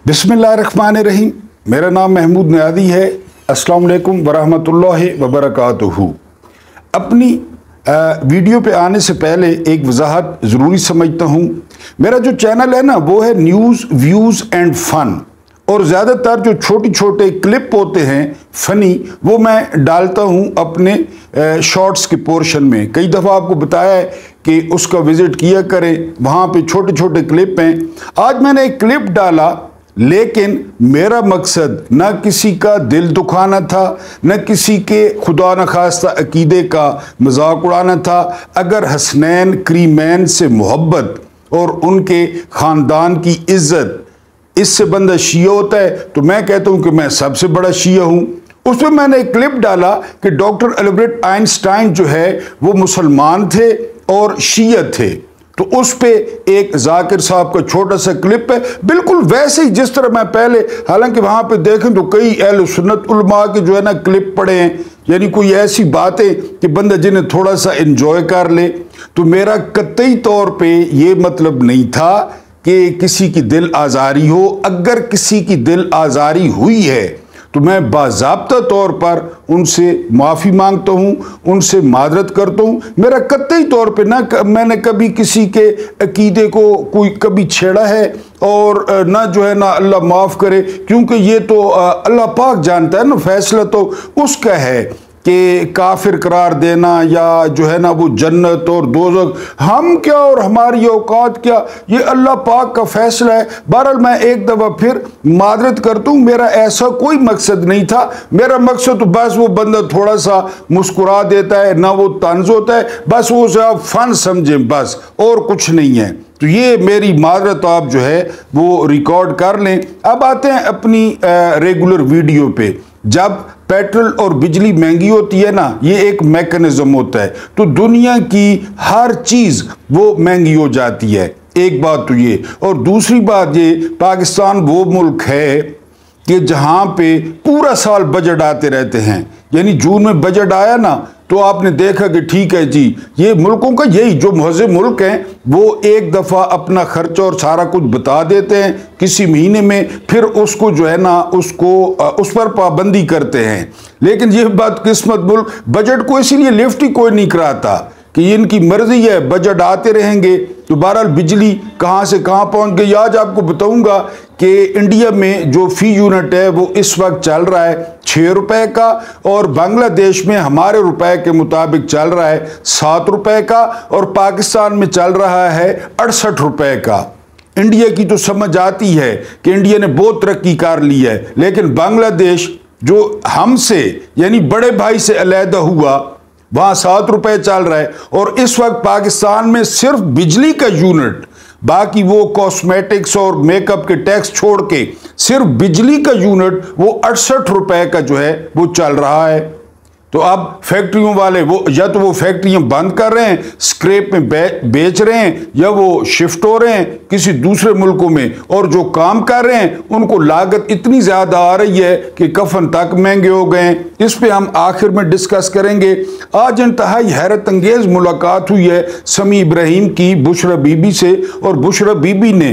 बिस्मिल्लाहिर्रहमानिर्रहीम। मेरा नाम महमूद नियादी है। अस्सलाम वालेकुम वरहमतुल्लाहि वबरकातुहू। अपनी वीडियो पे आने से पहले एक वजाहत ज़रूरी समझता हूँ। मेरा जो चैनल है ना वो है न्यूज़ व्यूज़ एंड फ़न, और ज़्यादातर जो छोटे छोटे क्लिप होते हैं फ़नी वो मैं डालता हूँ अपने शॉर्ट्स के पोर्शन में। कई दफ़ा आपको बताया है कि उसका विज़िट किया करें, वहाँ पे छोटे छोटे क्लिप हैं। आज मैंने एक क्लिप डाला, लेकिन मेरा मकसद न किसी का दिल दुखाना था, न किसी के खुदा न खास्ता अकीदे का मजाक उड़ाना था। अगर हसनैन करीमैन से मोहब्बत और उनके ख़ानदान की इज़्ज़त इससे बंदा शिया होता है तो मैं कहता हूं कि मैं सबसे बड़ा शिया हूं। उसमें मैंने एक क्लिप डाला कि डॉक्टर अल्बर्ट आइंस्टाइन जो है वो मुसलमान थे और शिया थे। तो उस पे एक जाकिर साहब का छोटा सा क्लिप है, बिल्कुल वैसे ही जिस तरह मैं पहले, हालांकि वहां पे देखें तो कई अहले सुन्नत उलमा के जो है ना क्लिप पड़े हैं, यानी कोई ऐसी बातें कि बंदा जिन्हें थोड़ा सा एंजॉय कर ले। तो मेरा कतई तौर पे ये मतलब नहीं था कि किसी की दिल आज़ारी हो। अगर किसी की दिल आज़ारी हुई है तो मैं बाज़ाब्ता तौर पर उनसे माफ़ी मांगता हूँ, उनसे मादरत करता हूँ। मेरा कतई तौर पे ना मैंने कभी किसी के अकीदे को कोई कभी छेड़ा है, और ना जो है ना अल्लाह माफ़ करे, क्योंकि ये तो अल्लाह पाक जानता है ना, फैसला तो उसका है कि काफिर करार देना या जो है ना वो जन्नत और दोज़ख, हम क्या और हमारी औकात क्या, ये अल्लाह पाक का फैसला है। बहरहाल मैं एक दफ़ा फिर मादरत करता हूँ, मेरा ऐसा कोई मकसद नहीं था। मेरा मकसद तो बस वो बंदा थोड़ा सा मुस्कुरा देता है, ना वो तंज होता है, बस वो उसे आप फन समझें, बस और कुछ नहीं है। तो ये मेरी मादरत आप जो है वो रिकॉर्ड कर लें। अब आते हैं अपनी रेगुलर वीडियो पे। जब पेट्रोल और बिजली महंगी होती है ना, ये एक मैकेनिज्म होता है, तो दुनिया की हर चीज़ वो महंगी हो जाती है। एक बात तो ये, और दूसरी बात ये, पाकिस्तान वो मुल्क है कि जहाँ पे पूरा साल बजट आते रहते हैं। यानी जून में बजट आया ना तो आपने देखा कि ठीक है जी, ये मुल्कों का यही जो महज़ मुल्क हैं वो एक दफ़ा अपना खर्च और सारा कुछ बता देते हैं किसी महीने में, फिर उसको जो है ना उसको उस पर पाबंदी करते हैं। लेकिन ये बात किस्मत मुल्क बजट को इसीलिए लिफ्ट ही कोई नहीं कराता कि इनकी मर्जी है, बजट आते रहेंगे। तो बहरहाल बिजली कहाँ से कहाँ पहुँच गई। आज आपको बताऊँगा कि इंडिया में जो फ़ी यूनिट है वो इस वक्त चल रहा है 6 रुपए का, और बांग्लादेश में हमारे रुपए के मुताबिक चल रहा है 7 रुपए का, और पाकिस्तान में चल रहा है 68 रुपए का। इंडिया की तो समझ आती है कि इंडिया ने बहुत तरक्की कर ली है, लेकिन बांग्लादेश जो हमसे यानी बड़े भाई से अलहदा हुआ वहाँ 7 रुपए चल रहा है। और इस वक्त पाकिस्तान में सिर्फ बिजली का यूनिट, बाकी वो कॉस्मेटिक्स और मेकअप के टैक्स छोड़ के सिर्फ बिजली का यूनिट वो 68 रुपए का जो है वो चल रहा है। तो अब फैक्ट्रियों वाले वो या तो वो फैक्ट्रियां बंद कर रहे हैं, स्क्रैप में बेच रहे हैं, या वो शिफ्ट हो रहे हैं किसी दूसरे मुल्कों में, और जो काम कर रहे हैं उनको लागत इतनी ज़्यादा आ रही है कि कफन तक महंगे हो गए हैं। इस पे हम आखिर में डिस्कस करेंगे। आज इंतहाई हैरत अंगेज़ मुलाकात हुई है समी इब्राहिम की बुशरा बीबी से, और बुशरा बीबी ने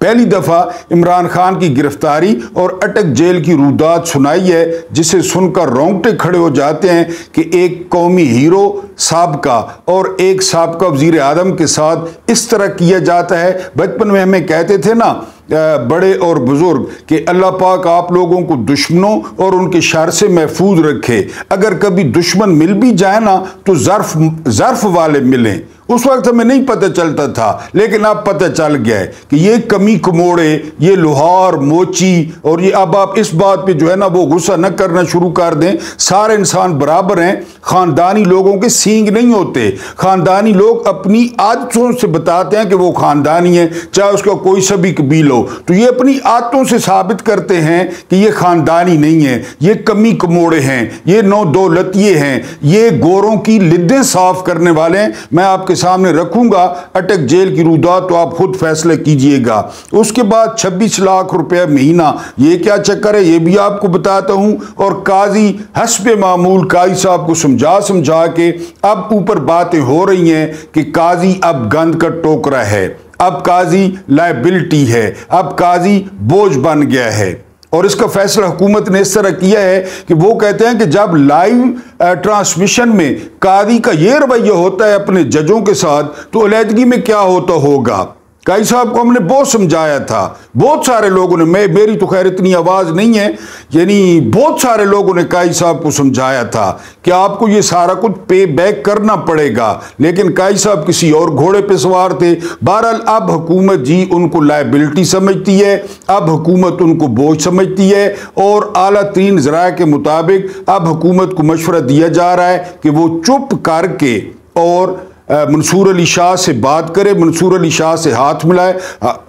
पहली दफ़ा इमरान खान की गिरफ्तारी और अटक जेल की रुदात सुनाई है, जिसे सुनकर रोंगटे खड़े हो जाते हैं कि एक कौमी हीरो साबका और एक साबका वज़ीर आज़म के साथ इस तरह किया जाता है। बचपन में हमें कहते थे ना बड़े और बुजुर्ग कि अल्लाह पाक आप लोगों को दुश्मनों और उनके शर से महफूज रखे। अगर कभी दुश्मन मिल भी जाए ना तो ज़र्फ वाले मिलें। उस वक्त हमें नहीं पता चलता था, लेकिन अब पता चल गया है कि ये कमी कमोड़े, ये लोहार मोची, और ये अब आप इस बात पे जो है ना वो गुस्सा न करना शुरू कर दें। सारे इंसान बराबर हैं। ख़ानदानी लोगों के सींग नहीं होते। ख़ानदानी लोग अपनी आदतों से बताते हैं कि वो ख़ानदानी है, चाहे उसका कोई सा भी कबील हो। तो ये अपनी आदतों से साबित करते हैं कि ये ख़ानदानी नहीं है, ये कमी कमोड़े हैं, ये नौ दौलतिये हैं, ये गोरों की लिद्दें साफ करने वाले हैं। मैं आपके सामने रखूंगा अटक जेल की रुदात, तो आप खुद फैसला कीजिएगा। उसके बाद 26 लाख रुपया महीना, ये क्या चक्कर है ये भी आपको बताता हूं। और काजी हस्बे मामूल काजी साहब को समझा के अब ऊपर बातें हो रही हैं कि काजी अब गंद का टोकरा है। अब काजी लायबिलिटी है, अब काजी बोझ बन गया है। और इसका फैसला हुकूमत ने इस तरह किया है कि वो कहते हैं कि जब लाइव ट्रांसमिशन में कादी का ये रवैया होता है अपने जजों के साथ, तो अलहदगी में क्या होता होगा। काई साहब को हमने बहुत समझाया था, बहुत सारे लोगों ने, मेरी तो खैर इतनी आवाज़ नहीं है, यानी बहुत सारे लोगों ने काई साहब को समझाया था कि आपको ये सारा कुछ पे बैक करना पड़ेगा, लेकिन काई साहब किसी और घोड़े पे सवार थे। बहरहाल अब हुकूमत जी उनको लायबिलिटी समझती है, अब हुकूमत उनको बोझ समझती है, और आला तरीन ज़राए के मुताबिक अब हुकूमत को मशवरा दिया जा रहा है कि वो चुप करके और मंसूर अली शाह से बात करे, मंसूर अली शाह से हाथ मिलाए।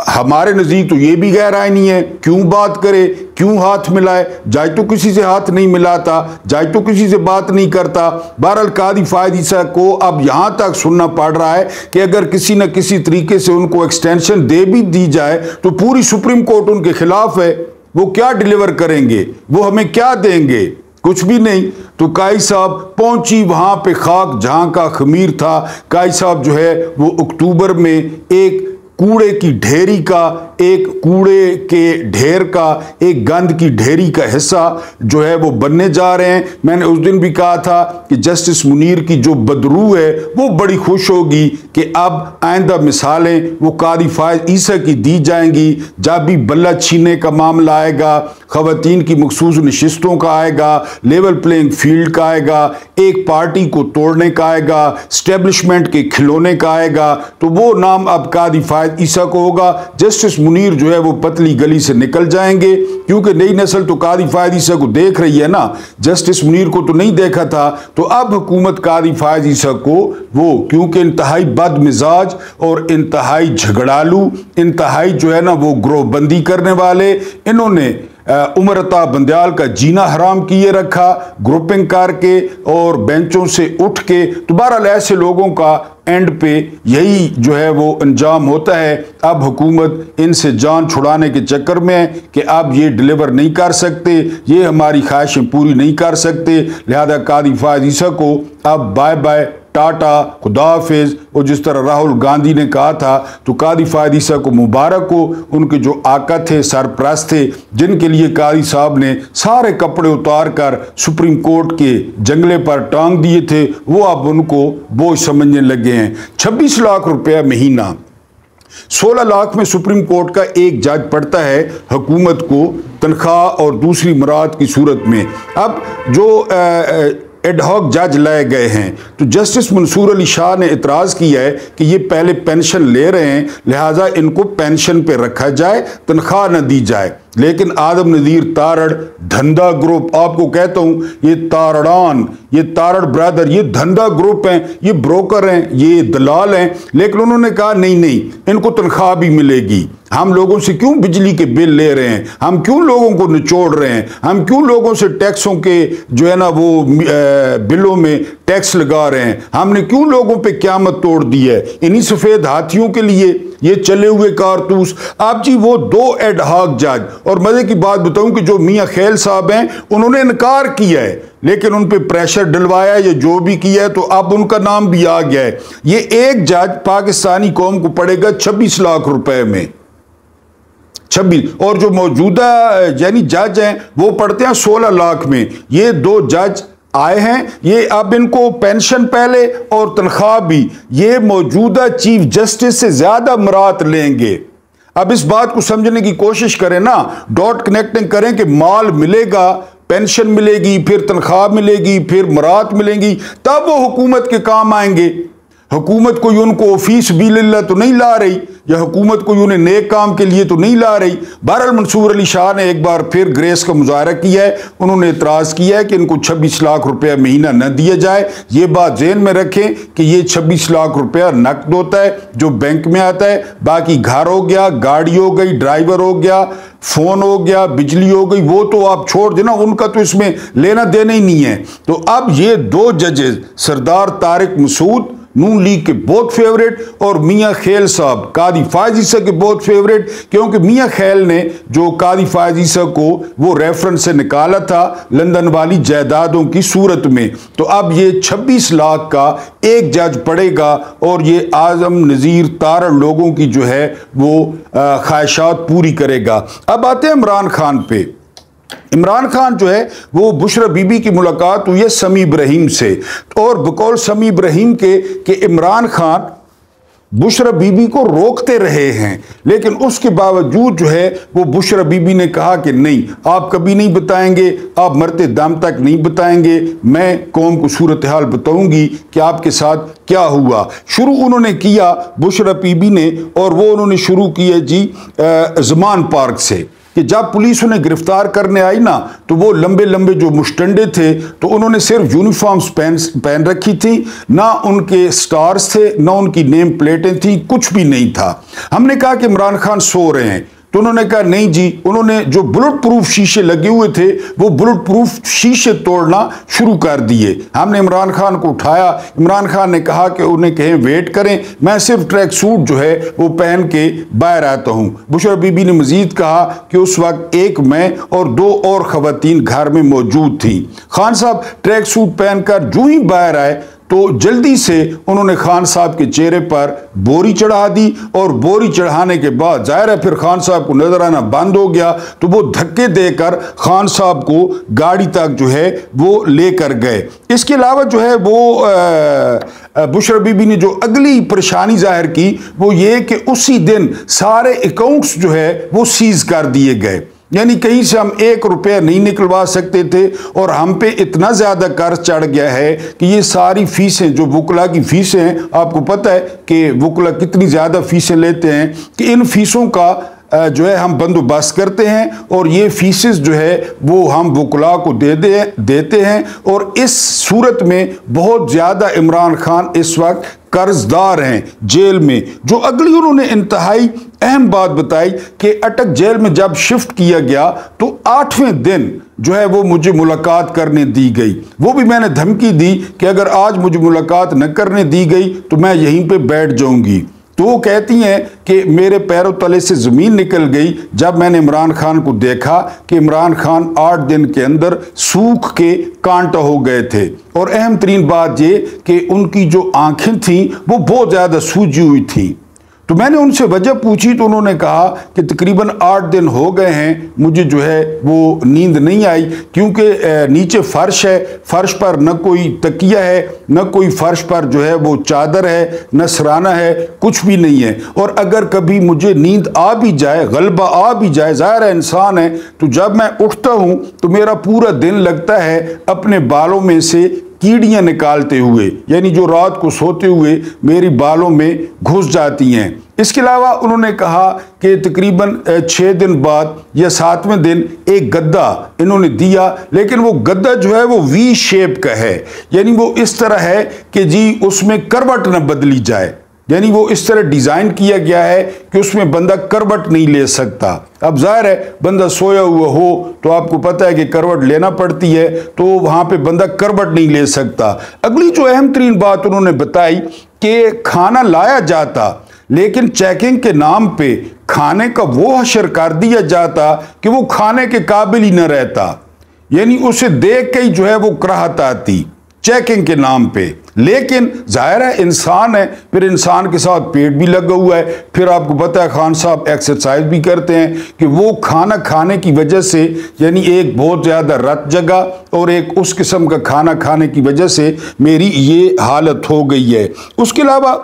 हमारे नज़दीक तो ये भी गैर आईनी है, क्यों बात करे, क्यों हाथ मिलाए, जाए तो किसी से हाथ नहीं मिलाता, जाए तो किसी से बात नहीं करता। बहरहाल कादी फायद ईसा को अब यहाँ तक सुनना पड़ रहा है कि अगर किसी न किसी तरीके से उनको एक्सटेंशन दे भी दी जाए तो पूरी सुप्रीम कोर्ट उनके खिलाफ है। वो क्या डिलीवर करेंगे, वो हमें क्या देंगे, कुछ भी नहीं। तो काई साहब पहुंची वहां पे खाक जहां का खमीर था। काई साहब जो है वो अक्टूबर में एक कूड़े की ढेरी का, एक कूड़े के ढेर का, एक गंद की ढेरी का हिस्सा जो है वो बनने जा रहे हैं। मैंने उस दिन भी कहा था कि जस्टिस मुनीर की जो बदरू है वो बड़ी खुश होगी कि अब आइंदा मिसालें वो कादी फायद ईसा की दी जाएंगी। जब भी बल्ला छीनने का मामला आएगा, खवातीन की मखसूस नशिस्तों का आएगा, लेवल प्लेइंग फील्ड का आएगा, एक पार्टी को तोड़ने का आएगा, स्टैब्लिशमेंट के खिलौने का आएगा, तो वो नाम अब कादी फायद ईसा को होगा। जस्टिस मुनीर जो है वो पतली गली से निकल जाएंगे, क्योंकि नई नस्ल तो कादी फायद ईसा को देख रही है ना, जस्टिस मुनीर को तो नहीं देखा था। तो अब हुकूमत कादी फायद ईसा को वो, क्योंकि इंतहाई बदमिजाज और इंतहाई झगड़ालू, इंतहाई जो है ना वो ग्रोहबंदी करने वाले, इन्होंने उमर अता बंदयाल का जीना हराम किए रखा ग्रुपिंग करके और बेंचों से उठ के। तो बहरहाल ऐसे लोगों का एंड पे यही जो है वो अंजाम होता है। अब हुकूमत इनसे जान छुड़ाने के चक्कर में है कि अब ये डिलीवर नहीं कर सकते, ये हमारी ख्वाहिशें पूरी नहीं कर सकते, लिहाजा कादी फायद ईसा को अब बाय बाय, टाटा, खुदा हाफिज। और जिस तरह राहुल गांधी ने कहा था, तो कादी फायद ईसा को मुबारक हो, उनके जो आका थे, सरप्रस्त थे, जिनके लिए कादी साहब ने सारे कपड़े उतार कर सुप्रीम कोर्ट के जंगले पर टांग दिए थे, वो अब उनको बोझ समझने लगे हैं। 26 लाख रुपया महीना, 16 लाख में सुप्रीम कोर्ट का एक जज पड़ता है हुकूमत को तनख्वाह और दूसरी मराद की सूरत में। अब जो एडहॉक जज लाए गए हैं, तो जस्टिस मंसूर अली शाह ने इतराज़ किया है कि ये पहले पेंशन ले रहे हैं, लिहाजा इनको पेंशन पे रखा जाए, तनख्वाह न दी जाए। लेकिन आदम नज़ीर तारड़ धंधा ग्रुप, आपको कहता हूँ ये तारड़ान, ये तारड़ ब्रदर, ये धंधा ग्रुप हैं, ये ब्रोकर हैं, ये दलाल हैं। लेकिन उन्होंने कहा नहीं नहीं, इनको तनख्वाह भी मिलेगी। हम लोगों से क्यों बिजली के बिल ले रहे हैं, हम क्यों लोगों को निचोड़ रहे हैं, हम क्यों लोगों से टैक्सों के जो है ना वो बिलों में टैक्स लगा रहे हैं, हमने क्यों लोगों पे क़यामत तोड़ दी है इन्हीं सफ़ेद हाथियों के लिए ये चले हुए कारतूस। आप जी वो 2 एडहॉक जज, और मजे की बात बताऊं कि जो मियां खैल साहब हैं उन्होंने इनकार किया है, लेकिन उन पे प्रेशर डलवाया या जो भी किया है, तो अब उनका नाम भी आ गया है। ये एक जज पाकिस्तानी कौम को पड़ेगा 26 लाख रुपए में, 26, और जो मौजूदा यानी जज हैं वो पढ़ते हैं 16 लाख में। ये 2 जज आए हैं, ये अब इनको पेंशन पहले और तनख्वाह भी ये मौजूदा चीफ जस्टिस से ज्यादा मरात लेंगे। अब इस बात को समझने की कोशिश करें ना, डॉट कनेक्टिंग करें कि माल मिलेगा, पेंशन मिलेगी, फिर तनख्वाह मिलेगी, फिर मरात मिलेंगी, तब वो हुकूमत के काम आएंगे। हुकूमत कोई उनको फीस बिल्ला तो नहीं ला रही, या हुकूमत कोई उन्हें नेक काम के लिए तो नहीं ला रही। बहरहाल मंसूर अली शाह ने एक बार फिर ग्रेस का मुजाहरा किया है, उन्होंने इतराज़ किया है कि इनको 26 लाख रुपया महीना न दिया जाए। ये बात ज़हन में रखें कि ये 26 लाख रुपया नकद होता है जो बैंक में आता है, बाकी घर हो गया, गाड़ी हो गई, ड्राइवर हो गया, फ़ोन हो गया, बिजली हो गई, वो तो आप छोड़ देना, उनका तो इसमें लेना देना ही नहीं है। तो अब ये 2 जजेस सरदार तारिक मसूद नून लीग के बहुत फेवरेट, और मियाँ खेल साहब कादी फायज ईसा के बहुत फेवरेट, क्योंकि मियाँ खेल ने जो कादी फायज ईसा को वो रेफरेंस से निकाला था लंदन वाली जायदादों की सूरत में। तो अब ये 26 लाख का एक जज पड़ेगा और ये आजम नज़ीर तारड़ लोगों की जो है वो ख्वाहिशात पूरी करेगा। अब आते हैं इमरान खान पे। इमरान खान जो है वो बुशरा बीबी की मुलाकात हुई है समी इब्राहिम से, और बकौल समी इब्राहिम के इमरान खान बुशरा बीबी को रोकते रहे हैं, लेकिन उसके बावजूद जो है वो बुशरा बीबी ने कहा कि नहीं, आप कभी नहीं बताएंगे, आप मरते दम तक नहीं बताएंगे, मैं कौम को सूरत हाल बताऊंगी कि आपके साथ क्या हुआ। शुरू उन्होंने किया बुशरा बीबी ने, और वो उन्होंने शुरू किया जी ज़मान पार्क से, कि जब पुलिस उन्हें गिरफ्तार करने आई ना तो वो लंबे लंबे जो मुश्तंडे थे तो उन्होंने सिर्फ यूनिफॉर्म्स पहन रखी थी, ना उनके स्टार्स थे, ना उनकी नेम प्लेटें थी, कुछ भी नहीं था। हमने कहा कि इमरान खान सो रहे हैं, तो उन्होंने कहा नहीं जी, उन्होंने जो बुलेट प्रूफ शीशे लगे हुए थे वो बुलेट प्रूफ शीशे तोड़ना शुरू कर दिए। हमने इमरान खान को उठाया, इमरान खान ने कहा कि उन्हें कहें वेट करें, मैं सिर्फ ट्रैक सूट जो है वो पहन के बाहर आता हूं। बुशरा बीबी ने मजीद कहा कि उस वक्त एक मैं और दो और खवातीन घर में मौजूद थी। खान साहब ट्रैक सूट पहनकर जो ही बाहर आए तो जल्दी से उन्होंने खान साहब के चेहरे पर बोरी चढ़ा दी, और बोरी चढ़ाने के बाद जाहिर है फिर खान साहब को नजर आना बंद हो गया, तो वो धक्के देकर खान साहब को गाड़ी तक जो है वो लेकर गए। इसके अलावा जो है वो बुशरा बीबी ने जो अगली परेशानी जाहिर की वो ये कि उसी दिन सारे अकाउंट्स जो है वो सीज कर दिए गए, यानी कहीं से हम 1 रुपया नहीं निकलवा सकते थे, और हम पे इतना ज्यादा कर्ज चढ़ गया है कि ये सारी फीसें जो वुकला की फीसें हैं, आपको पता है कि वुकला कितनी ज्यादा फीसें लेते हैं, कि इन फीसों का जो है हम बंदोबस्त करते हैं, और ये फीसेस जो है वो हम वुकला को देते हैं, और इस सूरत में बहुत ज्यादा इमरान खान इस वक्त कर्जदार हैं जेल में। जो अगली उन्होंने इंतहाई अहम बात बताई कि अटक जेल में जब शिफ्ट किया गया तो 8वें दिन जो है वो मुझे मुलाकात करने दी गई, वो भी मैंने धमकी दी कि अगर आज मुझे मुलाकात न करने दी गई तो मैं यहीं पे बैठ जाऊंगी। तो वो कहती हैं कि मेरे पैरों तले से ज़मीन निकल गई जब मैंने इमरान खान को देखा कि इमरान खान 8 दिन के अंदर सूख के कांटा हो गए थे, और अहम तरीन बात ये कि उनकी जो आंखें थीं वो बहुत ज़्यादा सूजी हुई थी। तो मैंने उनसे वजह पूछी तो उन्होंने कहा कि तकरीबन 8 दिन हो गए हैं मुझे जो है वो नींद नहीं आई, क्योंकि नीचे फर्श है, फर्श पर न कोई तकिया है, न कोई फर्श पर जो है वो चादर है, न सराना है, कुछ भी नहीं है। और अगर कभी मुझे नींद आ भी जाए, गलबा आ भी जाए, ज़ाहिर है इंसान है, तो जब मैं उठता हूँ तो मेरा पूरा दिन लगता है अपने बालों में से कीड़ियां निकालते हुए, यानी जो रात को सोते हुए मेरी बालों में घुस जाती हैं। इसके अलावा उन्होंने कहा कि तकरीबन 6 दिन बाद या 7वें दिन एक गद्दा इन्होंने दिया, लेकिन वो गद्दा जो है वो वी शेप का है, यानी वो इस तरह है कि जी उसमें करवट न बदली जाए, यानी वो इस तरह डिजाइन किया गया है कि उसमें बंदा करवट नहीं ले सकता। अब जाहिर है बंदा सोया हुआ हो तो आपको पता है कि करवट लेना पड़ती है, तो वहां पे बंदा करवट नहीं ले सकता। अगली जो अहम तरीन बात उन्होंने बताई कि खाना लाया जाता, लेकिन चेकिंग के नाम पे खाने का वो हशर कर दिया जाता कि वो खाने के काबिल ही न रहता, यानी उसे देख के ही जो है वो कराहत आती चेकिंग के नाम पे। लेकिन जाहिर है इंसान है, फिर इंसान के साथ पेट भी लगा हुआ है, फिर आपको पता है खान साहब एक्सरसाइज भी करते हैं कि वो खाना खाने की वजह से, यानी एक बहुत ज़्यादा रत जगह और एक उस किस्म का खाना खाने की वजह से मेरी ये हालत हो गई है। उसके अलावा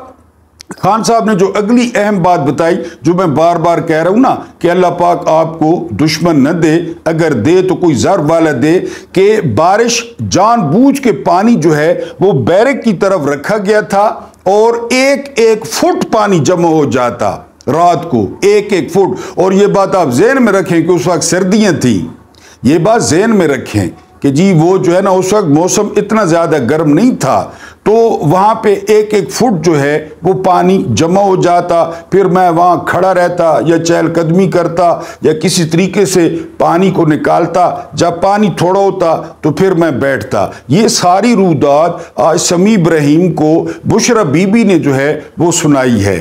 खान साहब ने जो अगली अहम बात बताई, जो मैं बार बार कह रहा हूं ना कि अल्लाह पाक आपको दुश्मन न दे, अगर दे तो कोई ज़र्ब वाला दे, कि बारिश जानबूझ के पानी जो है वो बैरक की तरफ रखा गया था और 1-1 फुट पानी जमा हो जाता रात को, 1-1 फुट। और ये बात आप ज़हन में रखें कि उस वक्त सर्दियां थी, ये बात ज़हन में रखें कि जी वो जो है ना उस वक्त मौसम इतना ज़्यादा गर्म नहीं था, तो वहाँ पे एक एक फुट जो है वो पानी जमा हो जाता, फिर मैं वहाँ खड़ा रहता या चहलकदमी करता या किसी तरीके से पानी को निकालता। जब पानी थोड़ा होता तो फिर मैं बैठता। ये सारी रुदात आज समी इब्राहिम को बुशरा बीबी ने जो है वो सुनाई है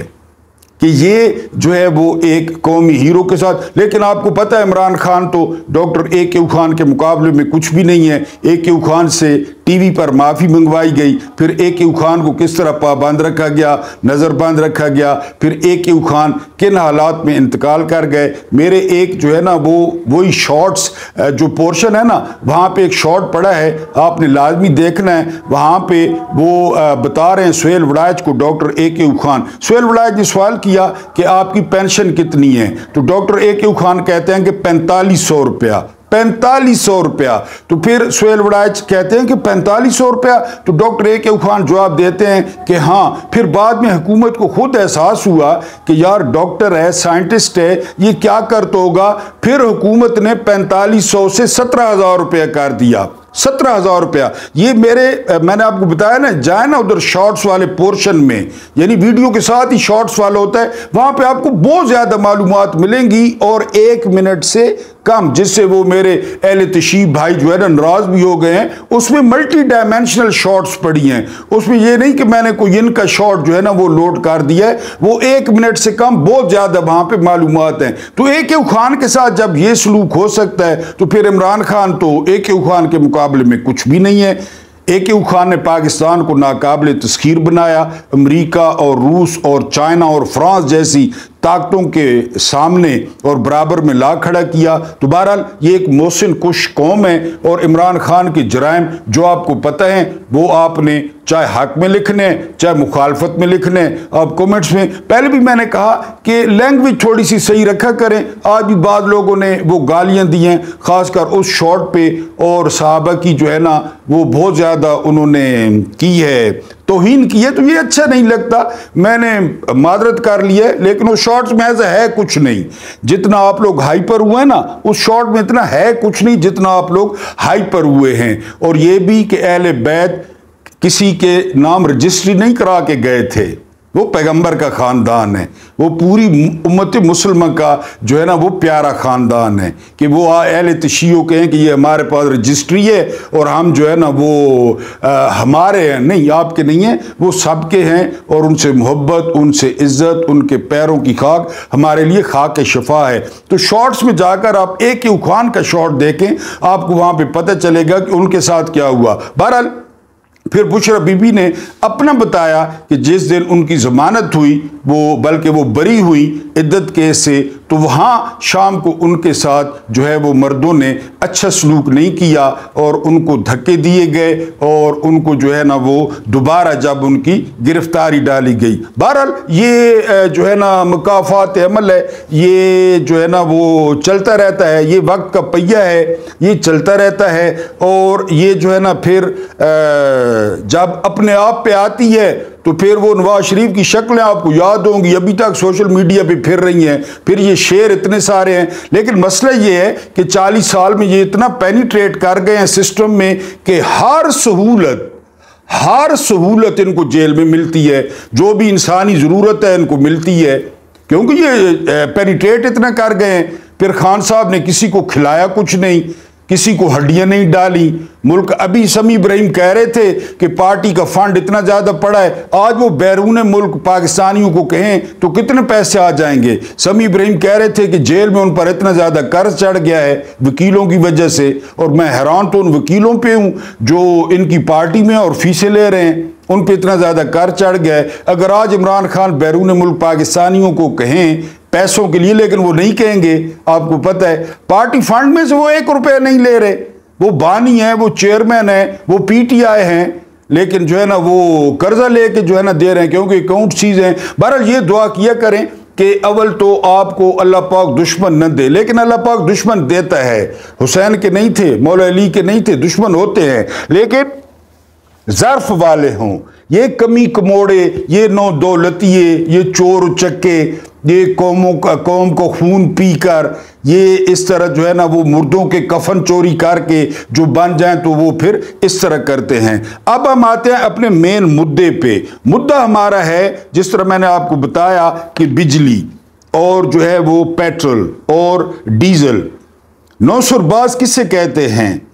कि ये जो है वो एक कौमी हीरो के साथ। लेकिन आपको पता है इमरान खान तो डॉक्टर ए.के. खान के मुकाबले में कुछ भी नहीं है। ए.के. खान से टीवी पर माफ़ी मंगवाई गई, फिर ए.के. खान को किस तरह पाबंद रखा गया, नज़रबंद रखा गया, फिर ए.के. खान किन हालात में इंतकाल कर गए। मेरे एक जो है ना वो वही शॉर्ट्स जो पोर्शन है ना, वहाँ पे एक शॉर्ट पड़ा है, आपने लाजमी देखना है। वहाँ पे वो बता रहे हैं सुहेल वड़ाइच को डॉक्टर ए.के. खान। सुहेल वड़ाइच ने सवाल किया कि आपकी पेंशन कितनी है, तो डॉक्टर ए.के. खान कहते हैं कि 4500 रुपया। 4500 रुपया। तो फिर सुहेल वड़ाइच कहते हैं कि 4500 रुपया। तो डॉक्टर ए.के. खान जवाब देते हैं कि हाँ। फिर बाद में हुकूमत को खुद एहसास हुआ कि यार डॉक्टर है, साइंटिस्ट है, ये क्या करता होगा। फिर हुकूमत ने 4500 से 17,000 रुपया कर दिया। 17,000 रुपया। ये मैंने आपको बताया ना, जाए ना उधर शॉर्ट्स वाले पोर्शन में, यानी वीडियो के साथ ही शॉर्ट्स वाला होता है, वहां पे आपको बहुत ज्यादा मालूमात मिलेंगी और 1 मिनट से कम, जिससे वो मेरे अहले तशीब भाई जो है ना नाराज भी हो गए हैं। उसमें मल्टी डायमेंशनल शॉट्स पड़ी हैं, उसमें ये नहीं कि मैंने कोई इनका शॉट जो है ना वो लोड कर दिया है, वो 1 मिनट से कम बहुत ज्यादा वहां पे मालूमात हैं। तो ए.के. खान के साथ जब ये सलूक हो सकता है तो फिर इमरान खान तो ए.के. खान के मुकाबले में कुछ भी नहीं है। ए.के. खान ने पाकिस्तान को नाकाबिल तस्खीर बनाया। अमेरिका और रूस और चाइना और फ्रांस जैसी ताकतों के सामने और बराबर में ला खड़ा किया। तो बहरहाल ये एक मोहसिन कुश कौम है और इमरान खान के जराइम जो आपको पता है वो आपने चाहे हक में लिखने चाहे मुखालफत में लिखने, आप कमेंट्स में। पहले भी मैंने कहा कि लैंग्वेज थोड़ी सी सही रखा करें। आज भी बाद लोगों ने वो गालियां दी हैं, खासकर उस शॉट पे, और सहाबा की जो है ना वो बहुत ज़्यादा उन्होंने की है, तौहीन की है। तो ये अच्छा नहीं लगता, मैंने मादरत कर ली है। लेकिन उस शॉर्ट्स में ऐसा है कुछ नहीं जितना आप लोग हाइपर हुए ना, उस शॉर्ट में इतना है कुछ नहीं जितना आप लोग हाइपर हुए हैं। और ये भी कि अहले बैत किसी के नाम रजिस्ट्री नहीं करा के गए थे, वो पैगंबर का ख़ानदान है, वो पूरी उम्मत मुसलमान का जो है ना वो प्यारा ख़ानदान है कि वो अहले तशीयों के हैं कि ये हमारे पास रजिस्ट्री है और हम जो है ना वो हमारे हैं, नहीं आपके नहीं हैं, वो सबके हैं। और उनसे मोहब्बत, उनसे इज़्ज़त, उनके पैरों की खाक हमारे लिए खाक शफा है। तो शॉर्ट्स में जाकर आप ए.के. खान का शॉर्ट देखें, आपको वहाँ पर पता चलेगा कि उनके साथ क्या हुआ। बहरहाल फिर बुशरा बीबी ने अपना बताया कि जिस दिन उनकी ज़मानत हुई, वो बल्कि वो बरी हुई इद्दत केस से, तो वहाँ शाम को उनके साथ जो है वो मर्दों ने अच्छा सलूक नहीं किया और उनको धक्के दिए गए और उनको जो है ना वो दोबारा जब उनकी गिरफ्तारी डाली गई। बहरहाल ये जो है ना मुकाफात अमल है, ये जो है ना वो चलता रहता है, ये वक्त का पहिया है, ये चलता रहता है। और ये जो है ना फिर जब अपने आप पे आती है तो फिर वो नवाज शरीफ की शक्लें आपको याद होंगी, अभी तक सोशल मीडिया पे फिर रही हैं, फिर ये शेर इतने सारे हैं। लेकिन मसला ये है कि 40 साल में ये इतना पेनिट्रेट कर गए हैं सिस्टम में कि हर सहूलत इनको जेल में मिलती है, जो भी इंसानी ज़रूरत है इनको मिलती है, क्योंकि ये पेनिट्रेट इतना कर गए हैं। फिर खान साहब ने किसी को खिलाया कुछ नहीं, किसी को हड्डियां नहीं डाली। मुल्क अभी समी इब्राहिम कह रहे थे कि पार्टी का फंड इतना ज़्यादा पड़ा है, आज वो बैरून मुल्क पाकिस्तानियों को कहें तो कितने पैसे आ जाएंगे। समी इब्राहिम कह रहे थे कि जेल में उन पर इतना ज़्यादा कर्ज चढ़ गया है वकीलों की वजह से, और मैं हैरान तो उन वकीलों पे हूँ जो इनकी पार्टी में और फीसें ले रहे हैं, उन पर इतना ज़्यादा कर्ज चढ़ गया है। अगर आज इमरान खान बैरून मुल्क पाकिस्तानियों को कहें पैसों के लिए, लेकिन वो नहीं कहेंगे, आपको पता है पार्टी फंड में से वो 1 रुपया नहीं ले रहे। वो बानी है, वो चेयरमैन है, वो पीटीआई हैं, लेकिन जो है ना वो कर्जा लेके जो है ना दे रहे हैं, क्योंकि अकाउंट चीज़ हैं। बहरहाल ये दुआ किया करें कि अव्वल तो आपको अल्लाह पाक दुश्मन न दे, लेकिन अल्लाह पाक दुश्मन देता है। हुसैन के नहीं थे, मौला अली के नहीं थे, दुश्मन होते हैं, लेकिन ज़र्फ वाले हों ये कमी कमोड़े, ये नौ दौलतिये, ये चोर चक्के, ये कौम को खून पीकर, ये इस तरह जो है ना वो मुर्दों के कफन चोरी करके जो बन जाएं तो वो फिर इस तरह करते हैं। अब हम आते हैं अपने मेन मुद्दे पे। मुद्दा हमारा है, जिस तरह मैंने आपको बताया, कि बिजली और जो है वो पेट्रोल और डीजल। नौसरबाज किसे कहते हैं,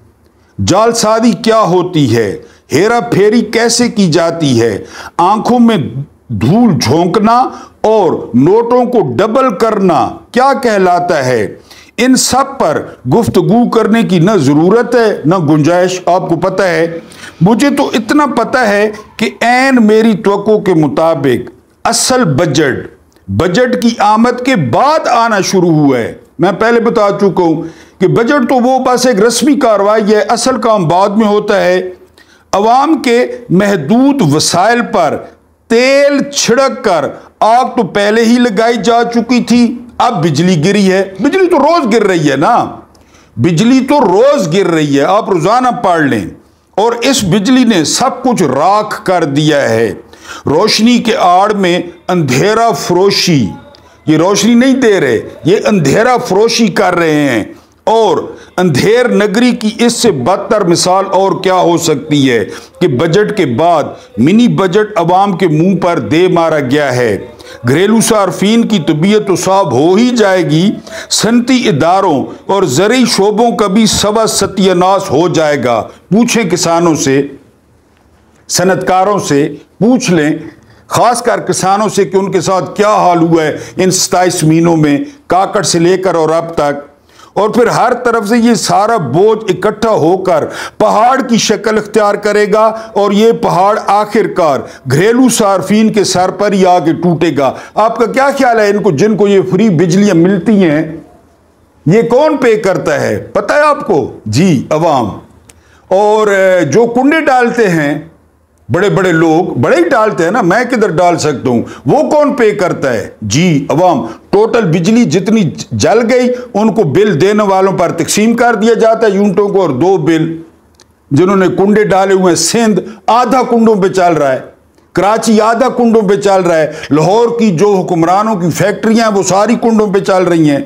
जालसाजी क्या होती है, हेरा फेरी कैसे की जाती है, आंखों में धूल झोंकना और नोटों को डबल करना क्या कहलाता है। इन सब पर गुफ्तगू करने की न जरूरत है न गुंजाइश। आपको पता है, मुझे तो इतना पता है कि ऐन मेरी त्वक्को के मुताबिक असल बजट की आमद के बाद आना शुरू हुआ है। मैं पहले बता चुका हूं कि बजट तो वो बस एक रस्मी कार्रवाई है, असल काम बाद में होता है। अवाम के महदूद वसाइल पर तेल छिड़क कर आग तो पहले ही लगाई जा चुकी थी, अब बिजली गिरी है। बिजली तो रोज गिर रही है ना, बिजली तो रोज गिर रही है, आप रोजाना पढ़ लें। और इस बिजली ने सब कुछ राख कर दिया है। रोशनी के आड़ में अंधेरा फरोशी, ये रोशनी नहीं दे रहे, ये अंधेरा फरोशी कर रहे हैं। और अंधेर नगरी की इससे बदतर मिसाल और क्या हो सकती है कि बजट के बाद मिनी बजट अवाम के मुंह पर दे मारा गया है। घरेलू सार्फिन की तबीयत तो साफ हो ही जाएगी, सनती इदारों और ज़रूरी शोबों का भी सवा सत्यानाश हो जाएगा। पूछें किसानों से, सनतकारों से पूछ लें, खासकर किसानों से, कि उनके साथ क्या हाल हुआ है इन 27 महीनों में, काकड़ से लेकर और अब तक। और फिर हर तरफ से ये सारा बोझ इकट्ठा होकर पहाड़ की शक्ल इख्तियार करेगा और ये पहाड़ आखिरकार घरेलू सार्फिन के सर पर ही आके टूटेगा। आपका क्या ख्याल है, इनको जिनको ये फ्री बिजलियां मिलती हैं, ये कौन पे करता है, पता है आपको? जी, अवाम। और जो कुंडे डालते हैं बड़े बड़े लोग, बड़े ही डालते हैं ना, मैं किधर डाल सकता हूं, वो कौन पे करता है? जी, अवाम। टोटल बिजली जितनी जल गई उनको बिल देने वालों पर तकसीम कर दिया जाता है, यूनिटों को। और 2 बिल जिन्होंने कुंडे डाले हुए हैं, सिंध आधा कुंडों पे चल रहा है, कराची आधा कुंडों पे चल रहा है, लाहौर की जो हुक्मरानों की फैक्ट्रियां वो सारी कुंडों पे चल रही हैं,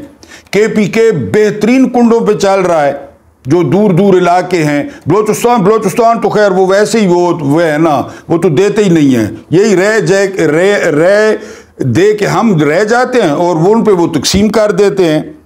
KPK बेहतरीन कुंडों पे चल रहा है। जो दूर दूर इलाके हैं, बलोचिस्तान तो खैर वो वैसे ही वो है ना, वो तो देते ही नहीं है, यही रह दे के हम रह जाते हैं और वो उन पे वो तकसीम कर देते हैं।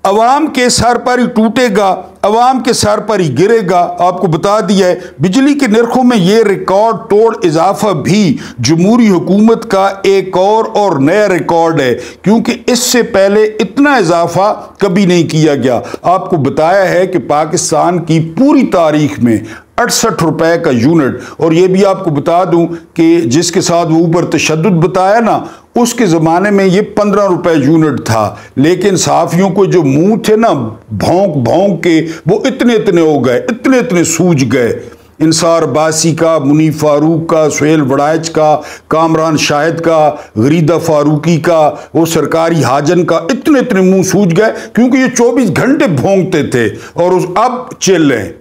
अवाम के सर पर ही टूटेगा, अवाम के सर पर ही गिरेगा। आपको बता दिया है, बिजली के नरखों में ये रिकॉर्ड तोड़ इजाफा भी जमहूरी हुकूमत का एक और नया रिकॉर्ड है, क्योंकि इससे पहले इतना इजाफा कभी नहीं किया गया। आपको बताया है कि पाकिस्तान की पूरी तारीख में 68 रुपए का यूनिट, और ये भी आपको बता दूं कि जिसके साथ वो ऊपर तशद्दुद बताया ना, उसके ज़माने में ये 15 रुपए यूनिट था। लेकिन साफियों को जो मुंह थे ना भौंक भौंक के, वो इतने इतने हो गए, इतने इतने सूझ गए। इंसार बासी का, मुनीफ फारूक का, सुहेल वड़ाइच का, कामरान शाहिद का, गरीदा फारूकी का, वो सरकारी हाजन का, इतने इतने मुंह सूझ गए, क्योंकि ये 24 घंटे भौंकते थे। और अब चिल हैं,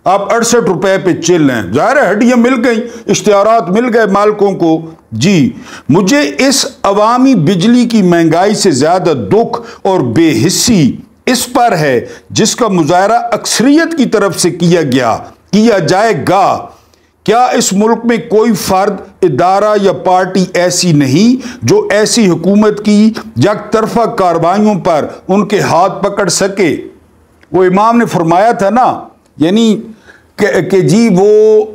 आप 68 रुपए पे चिल हैं। ज़ाहिर है हड्डियां मिल गई, इश्तिहारात मिल गए मालिकों को। जी, मुझे इस अवामी बिजली की महंगाई से ज्यादा दुख और बेहिस्सी इस पर है जिसका मुजाहरा अक्सरियत की तरफ से किया जाएगा। क्या इस मुल्क में कोई फर्द, इदारा या पार्टी ऐसी नहीं जो ऐसी हुकूमत की यकतरफा कार्रवाइयों पर उनके हाथ पकड़ सके? वो इमाम ने फरमाया था ना, यानी कि जी वो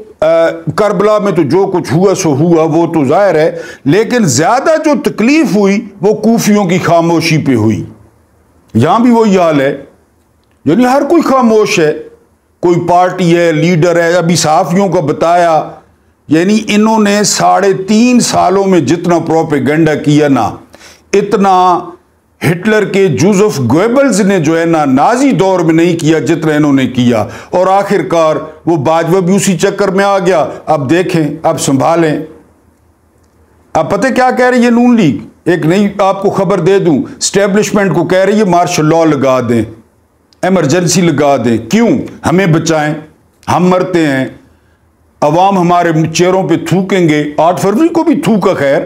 करबला में तो जो कुछ हुआ सो हुआ, वो तो जाहिर है, लेकिन ज्यादा जो तकलीफ हुई वो कूफियों की खामोशी पे हुई। यहां भी वही हाल है, यानी हर कोई खामोश है, कोई पार्टी है, लीडर है। अभी साफियों का बताया, यानी इन्होंने 3.5 सालों में जितना प्रोपेगेंडा किया ना, इतना हिटलर के जोसेफ गोएबल्स ने जो है ना नाजी दौर में नहीं किया जितना इन्होंने किया। और आखिरकार वो बाजवा भी उसी चक्कर में आ गया। अब देखें, अब संभालें। अब पता क्या कह रही है नून लीग? एक नई आपको खबर दे दूं, स्टैब्लिशमेंट को कह रही है मार्शल लॉ लगा दें, इमरजेंसी लगा दें। क्यों? हमें बचाएं, हम मरते हैं। अवाम हमारे चेहरों पे थूकेंगे। 8 फरवरी को भी थूका खैर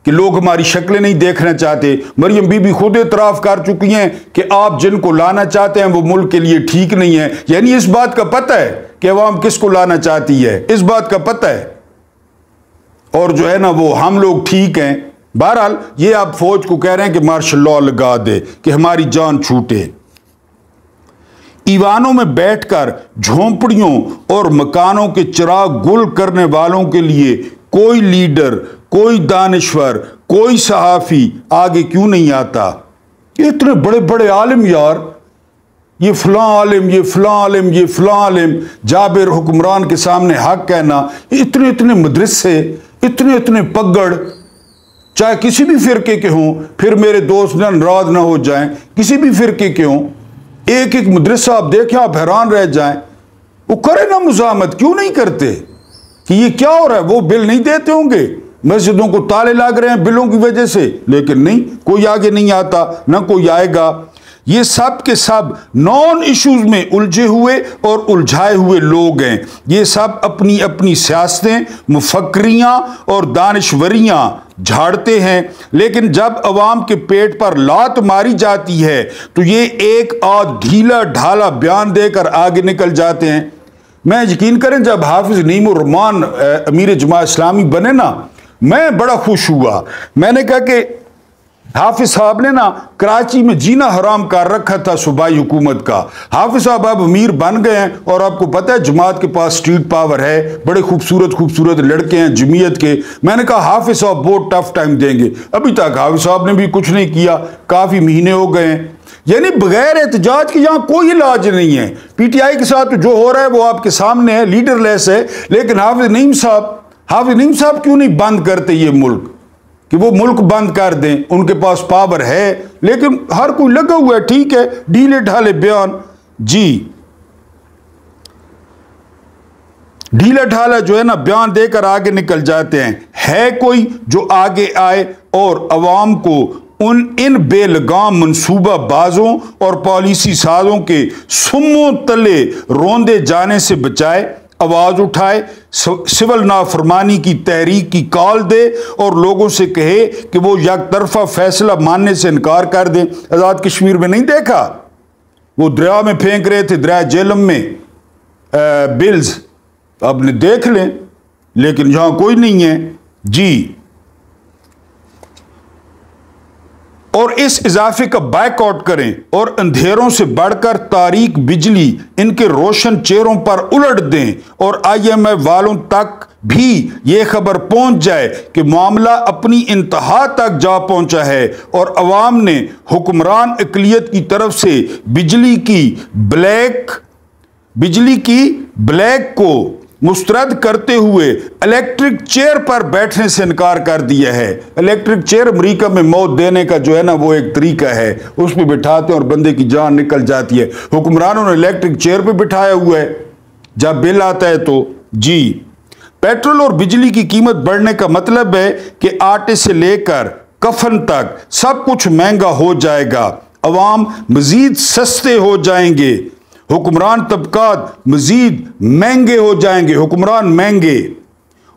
कि लोग हमारी शक्लें नहीं देखना चाहते। मरियम बीबी खुद एतराफ कर चुकी हैं कि आप जिनको लाना चाहते हैं वो मुल्क के लिए ठीक नहीं है। यानी इस बात का पता है कि अवाम किसको लाना चाहती है, इस बात का पता है। और जो है ना वो हम लोग ठीक हैं। बहरहाल ये आप फौज को कह रहे हैं कि मार्शल लॉ लगा दे कि हमारी जान छूटे। ईवानों में बैठकर झोंपड़ियों और मकानों के चिराग गुल करने वालों के लिए कोई लीडर, कोई दानिश्वर, कोई सहाफ़ी आगे क्यों नहीं आता? ये इतने बड़े बड़े आलिम यार, ये फलां आलिम, ये फलां आलिम, ये फलां आलिम, जाबिर हुक्मरान के सामने हक कहना, इतने इतने मदरसे, इतने इतने पगड़, चाहे किसी भी फिरके के हों, फिर मेरे दोस्त नाराज ना हो जाएं, किसी भी फिरके के हों, एक एक मदरसा आप देखें आप हैरान रह जाएं। वो करे ना मुजामत, क्यों नहीं करते कि ये क्या हो रहा है? वो बिल नहीं देते होंगे, मस्जिदों को ताले लग रहे हैं बिलों की वजह से, लेकिन नहीं, कोई आगे नहीं आता, ना कोई आएगा। ये सब के सब नॉन इश्यूज में उलझे हुए और उलझाए हुए लोग हैं। ये सब अपनी अपनी सियासतें, मुफक्रियां और दानिश्वरियां झाड़ते हैं, लेकिन जब अवाम के पेट पर लात मारी जाती है तो ये एक आध ढीला ढाला बयान देकर आगे निकल जाते हैं। मैं यकीन करें जब हाफिज नईमुर रहमान अमीर जमात इस्लामी बने ना, मैं बड़ा खुश हुआ। मैंने कहा कि हाफिज साहब ने ना कराची में जीना हराम कर रखा था सूबाई हुकूमत का। हाफिज साहब अब अमीर बन गए हैं और आपको पता है जमात के पास स्ट्रीट पावर है, बड़े खूबसूरत खूबसूरत लड़के हैं जमीयत के। मैंने कहा हाफिज साहब बहुत टफ टाइम देंगे, अभी तक हाफिज साहब ने भी कुछ नहीं किया, काफी महीने हो गए हैं। यानी बगैर एहतजाज के यहां कोई इलाज नहीं है। पीटीआई के साथ जो हो रहा है वो आपके सामने है, लीडरलेस है। लेकिन हाफिज नईम साहब क्यों नहीं बंद करते ये मुल्क, कि वो मुल्क बंद कर दें? उनके पास पावर है, लेकिन हर कोई लगा हुआ है। ठीक है, ढीले ढाले बयान, जी ढीला ढाला जो है ना बयान देकर आगे निकल जाते हैं। है कोई जो आगे आए और अवाम को इन बेलगाम मनसूबा बाजों और पॉलिसी साजों के सुम्मों तले रोंदे जाने से बचाए, आवाज उठाए, सिविल नाफरमानी की तहरीक की कॉल दे और लोगों से कहे कि वो यकतरफा फैसला मानने से इनकार कर दें। आज़ाद कश्मीर में नहीं देखा, वो दरिया में फेंक रहे थे, दरिया जेलम में बिल्स, आपने देख लें, लेकिन यहां कोई नहीं है जी। और इस इजाफे का बायकॉट करें और अंधेरों से बढ़कर तारीक बिजली इनके रोशन चेहरों पर उलट दें और IMF वालों तक भी ये खबर पहुंच जाए कि मामला अपनी इंतहा तक जा पहुंचा है और अवाम ने हुक्मरान अक़लियत की तरफ से बिजली की ब्लैक को मुस्तरद करते हुए इलेक्ट्रिक चेयर पर बैठने से इनकार कर दिया है। इलेक्ट्रिक चेयर अमेरिका में मौत देने का जो है ना वो एक तरीका है, उस पर बिठाते हैं और बंदे की जान निकल जाती है। हुक्मरानों ने इलेक्ट्रिक चेयर पे बिठाया हुआ है जब बिल आता है तो जी। पेट्रोल और बिजली की कीमत बढ़ने का मतलब है कि आटे से लेकर कफन तक सब कुछ महंगा हो जाएगा, अवाम मजीद सस्ते हो जाएंगे, हुक्मरान तबकात मजीद महंगे हो जाएंगे, हुक्मरान महंगे।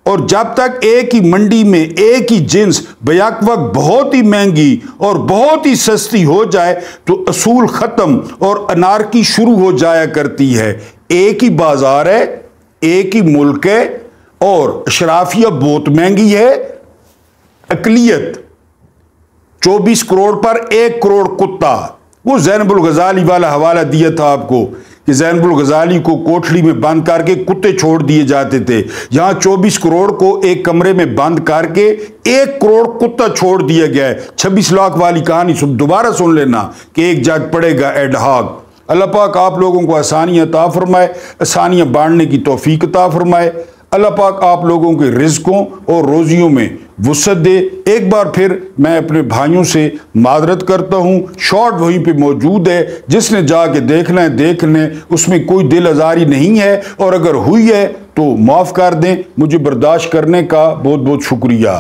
और जब तक एक ही मंडी में एक ही जिन्स बैक वक्त बहुत ही महंगी और बहुत ही सस्ती हो जाए तो असूल खत्म और अनारकी शुरू हो जाया करती है। एक ही बाजार है, एक ही मुल्क है और अशराफिया बहुत महंगी है। अकलियत 24 करोड़ पर 1 करोड़ कुत्ता, वो ज़ैनबुल गजाली वाला हवाला दिया था आपको कि ज़ैनबुल गजाली को कोठड़ी में बंद करके कुत्ते छोड़ दिए जाते थे। यहां 24 करोड़ को एक कमरे में बंद करके 1 करोड़ कुत्ता छोड़ दिया गया है। 26 लाख वाली कहानी दोबारा सुन लेना कि एक जज पड़ेगा एड हॉक। अल्लाह पाक आप लोगों को आसानियां अता फरमाए, आसानियां बांटने की तौफीक अता फरमाए। अल्लाह पाक आप लोगों के रिज़्कों और रोजियों में वुसअत दे। एक बार फिर मैं अपने भाइयों से मादरत करता हूँ, शॉर्ट वहीं पे मौजूद है, जिसने जाके देखना है देख लें, उसमें कोई दिल आज़ारी नहीं है और अगर हुई है तो माफ़ कर दें। मुझे बर्दाश्त करने का बहुत बहुत शुक्रिया।